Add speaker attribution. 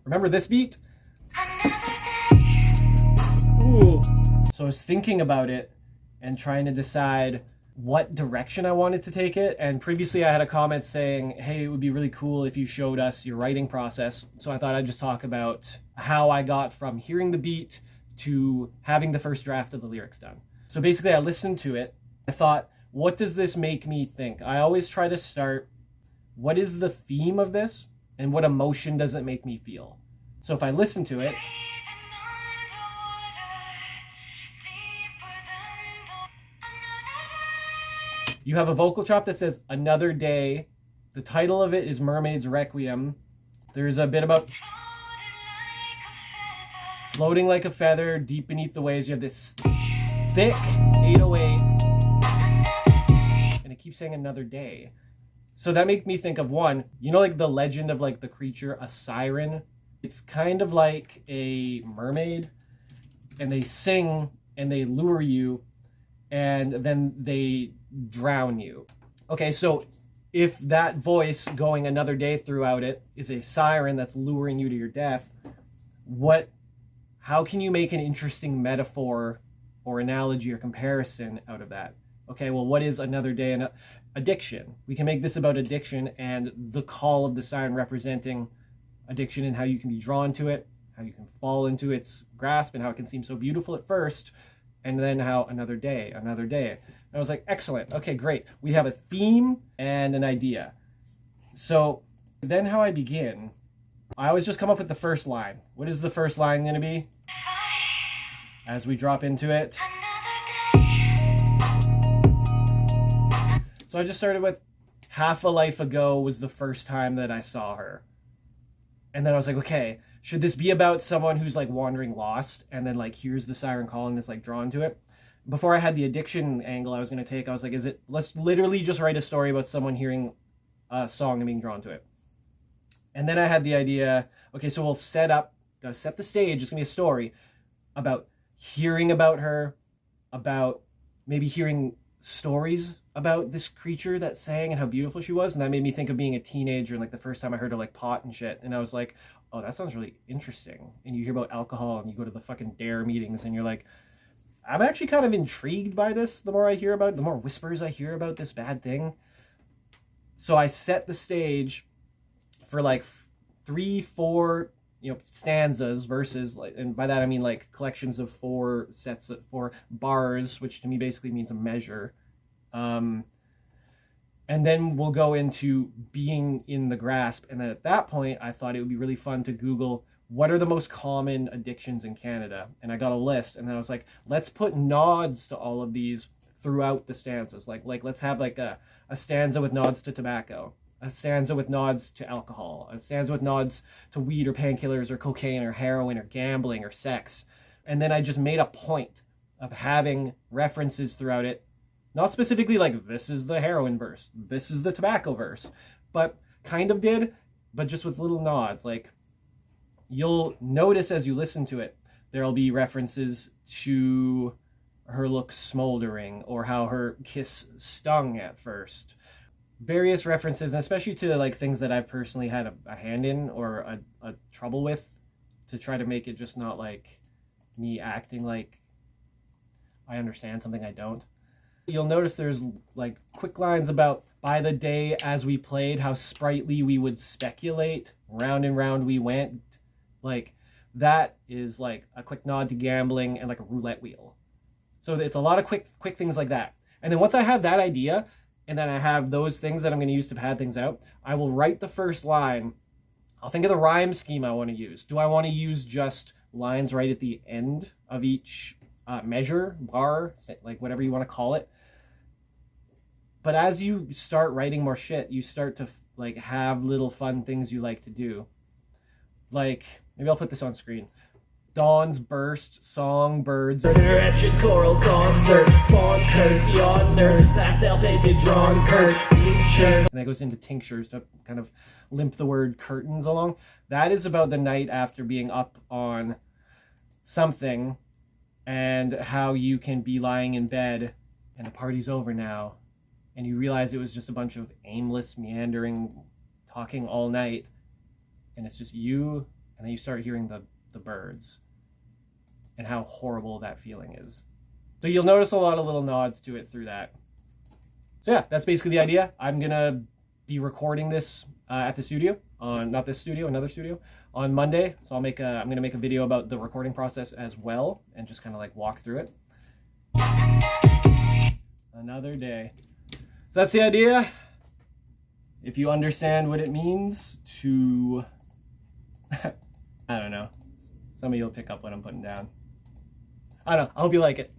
Speaker 1: Remember this beat? Ooh. So I was thinking about it and trying to decide what direction I wanted to take it. And previously I had a comment saying, hey, it would be really cool if you showed us your writing process. So I thought I'd just talk about how I got from hearing the beat to having the first draft of the lyrics done. So basically I listened to it. I thought, what does this make me think? I always try to start, what is the theme of this? And what emotion does it make me feel? So if I listen to it, you have a vocal chop that says another day. The title of it is Mermaid's Requiem. There's a bit about floating like a feather deep beneath the waves. You have this thick 808 and it keeps saying another day. So that made me think of one, you know, like the legend of like the creature, a siren. It's kind of like a mermaid and they sing and they lure you and then they drown you. Okay, so if that voice going another day throughout it is a siren that's luring you to your death, how can you make an interesting metaphor or analogy or comparison out of that? Okay, well, what is another day? And addiction. We can make this about addiction and the call of the siren representing addiction and how you can be drawn to it, how you can fall into its grasp and how it can seem so beautiful at first, and then how another day. And I was like, excellent. Okay, great. We have a theme and an idea. So then how I begin, I always just come up with the first line. What is the first line going to be? As we drop into it. So I just started with half a life ago was the first time that I saw her. And then I was like, okay, should this be about someone who's like wandering lost and then like hears the siren call and is like drawn to it? Before I had the addiction angle I was going to take, I was like, let's literally just write a story about someone hearing a song and being drawn to it. And then I had the idea, okay, so we'll gotta set the stage. It's going to be a story about hearing about her, about maybe hearing stories about this creature that sang and how beautiful she was. And that made me think of being a teenager and like the first time I heard of like pot and shit. And I was like, oh, that sounds really interesting. And you hear about alcohol and you go to the fucking DARE meetings and you're like, I'm actually kind of intrigued by this. The more I hear about it, the more whispers I hear about this bad thing. So I set the stage for like 3-4 stanzas, verses, like, and by that I mean like collections of 4 sets of 4 bars, which to me basically means a measure. And then we'll go into being in the grasp. And then at that point, I thought it would be really fun to Google what are the most common addictions in Canada. And I got a list. And then I was like, let's put nods to all of these throughout the stanzas. Like let's have like a stanza with nods to tobacco, a stanza with nods to alcohol, a stanza with nods to weed or painkillers or cocaine or heroin or gambling or sex. And then I just made a point of having references throughout it. Not specifically like, this is the heroin verse, this is the tobacco verse, but kind of did, but just with little nods. Like, you'll notice as you listen to it, there'll be references to her look smoldering or how her kiss stung at first. Various references, and especially to like things that I've personally had a hand in or a trouble with, to try to make it just not like me acting like I understand something I don't. You'll notice there's like quick lines about by the day as we played, how sprightly we would speculate, round and round we went. Like that is like a quick nod to gambling and like a roulette wheel. So it's a lot of quick things like that. And then once I have that idea, and then I have those things that I'm going to use to pad things out, I will write the first line. I'll think of the rhyme scheme I want to use. Do I want to use just lines right at the end of each measure, bar, like whatever you want to call it? But as you start writing more shit, you start to like have little fun things you like to do. Like, maybe I'll put this on screen. Dawn's burst, songbirds.
Speaker 2: Wretched choral concert, spawn curse, yawn nurse, pastel painted drawn tinctures.
Speaker 1: And that goes into tinctures to kind of limp the word curtains along. That is about the night after being up on something and how you can be lying in bed and the party's over now and you realize it was just a bunch of aimless, meandering, talking all night, and it's just you and then you start hearing the birds and how horrible that feeling is. So you'll notice a lot of little nods to it through that. So yeah, that's basically the idea. I'm gonna be recording this at the studio, on not this studio, another studio, on Monday. So I'm gonna make a video about the recording process as well, and just kind of like walk through it. Another day. So that's the idea. If you understand what it means to, I don't know. Some of you'll pick up what I'm putting down. I don't know. I hope you like it.